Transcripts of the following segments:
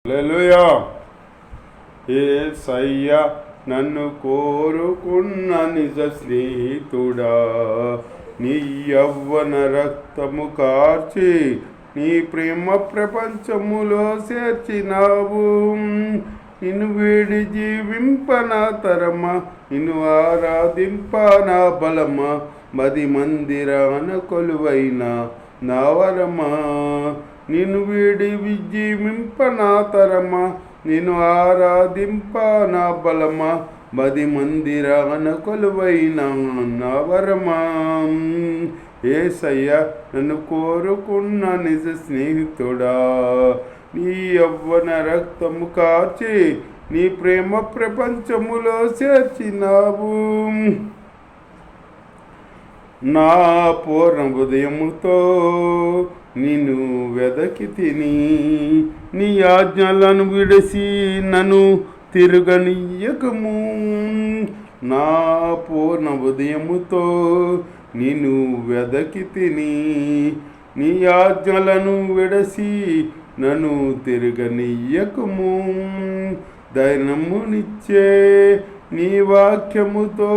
హల్లెలూయా. యేసయ్యా నన్ను కోరుకున్న నిజ స్నేహితుడా, నీ యవ్వన రక్తము కార్చి నీ ప్రేమ ప్రపంచములో చేర్చినావు. నిన్ను వీడి జీవింపనా తరమా, నిన్ను ఆరాధింపనా బలమా, మది మందిరాన కొలువైన నా వరమా. నిన్ను వీడి జీవింపనా తరమా, నిన్ను ఆరాధింపనా బలమా, మది మందిరాన కొలువైన నా వరమా. యేసయ్యా నన్ను కోరుకున్న నిజ స్నేహితుడా, నీ యవ్వన రక్తము కార్చి నీ ప్రేమ ప్రపంచములో చేర్చినావు. నా పూర్ణ హృదయముతో నిన్ను వెదకి తిని, నీ ఆజ్ఞలను విడిసి నన్ను తిరగనీయకము. నా పూర్ణ హృదయముతో నిన్ను వెదకి తిని, నీ ఆజ్ఞలను విడసి నన్ను తిరగనీయకము. ధైర్యమునిచ్చే నీ వాక్యముతో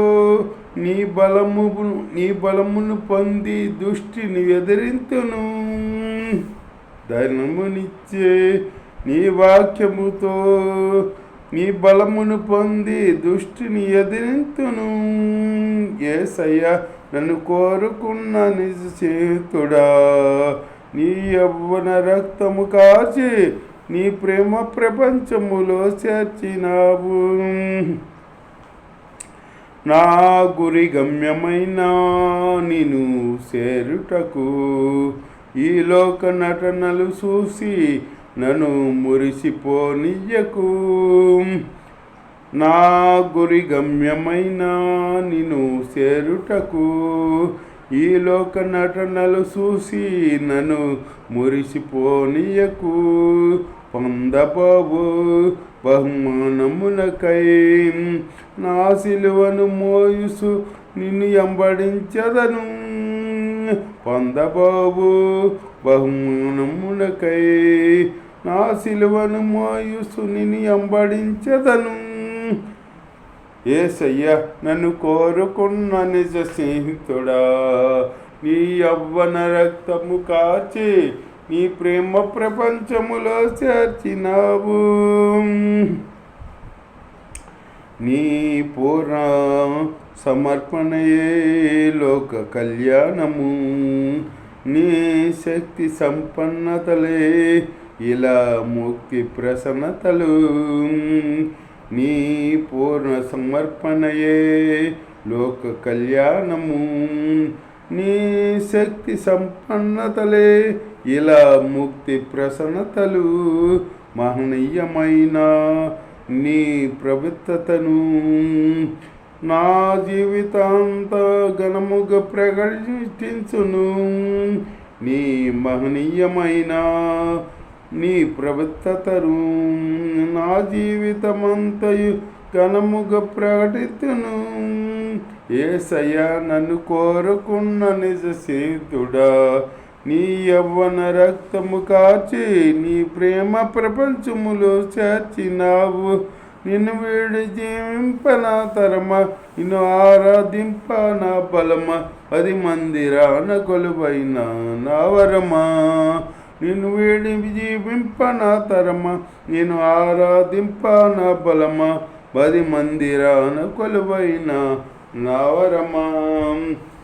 నీ బలమును పొంది దుష్టిని ఎదిరింతును. ధైర్యమునిచ్చే నీ వాక్యముతో నీ బలమును పొంది దుష్టిని ఎదిరింతును. యేసయ్యా నన్ను కోరుకున్న నిజ స్నేహితుడా, నీ యవ్వన రక్తము కాచి నీ ప్రేమ ప్రపంచములో చేర్చినావు. నా గురి గమ్యమైన నిన్ను చేరుటకు ఈ లోక నటనలు చూసి నన్ను మురిసిపోనియ్యకు. నా గురి గమ్యమైన నిన్ను చేరుటకు ఈ లోక నటనలు చూసి నన్ను మురిసిపోనియ్యకు. పొందబోవు బహుమానమునకై నా సిలువను మోయుసు నిన్ను ఎంబడించదను. పొందబోవు బహుమానమునకై నా సిలువను మోయుసు నిన్ను ఎంబడించదను. యేసయ్యా నన్ను కోరుకున్న నిజ స్నేహితుడా, నీ యవ్వన రక్తము కాచి నీ ప్రేమ ప్రపంచములో చేర్చినావు. నీ పూర్ణ సమర్పణయే లోక కళ్యాణము, నీ శక్తి సంపన్నతలే ఇలా ముక్తి ప్రసన్నతలు. నీ పూర్ణ సమర్పణయే లోక కళ్యాణము, నీ శక్తి సంపన్నతలే ఇలా ముక్తి ప్రసన్నతలు. మహనీయమైన నీ ప్రభుత్వతను నా జీవితాంత ఘనముగా ప్రకటించును. నీ మహనీయమైన నీ ప్రభుత్వతను నా జీవితమంతయు ఘనముగా ప్రకటించును. యేసయ్యా నన్ను కోరుకున్న నిజ స్నేహితుడా, నీ యవ్వన రక్తము కాచి నీ ప్రేమ ప్రపంచములో చేర్చినావు. నిన్ను వీడి జీవింపనా తరమా, నిన్ను ఆరాధింపనా బలమా, అది మందిరాన కొలువైన నా వరమా. నిన్ను వీడి జీవింపనా తరమా, నేను ఆరాధింపనా బలమా, అది మందిరాన కొలువైన నా వరమా.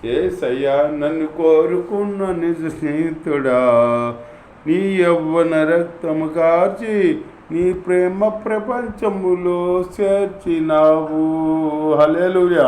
యేసయ్యా నన్ను కోరుకున్న నిజ స్నేహితుడా, నీ యవ్వన రక్తము కార్చి నీ ప్రేమ ప్రపంచములో చేర్చినావు. హల్లెలూయా.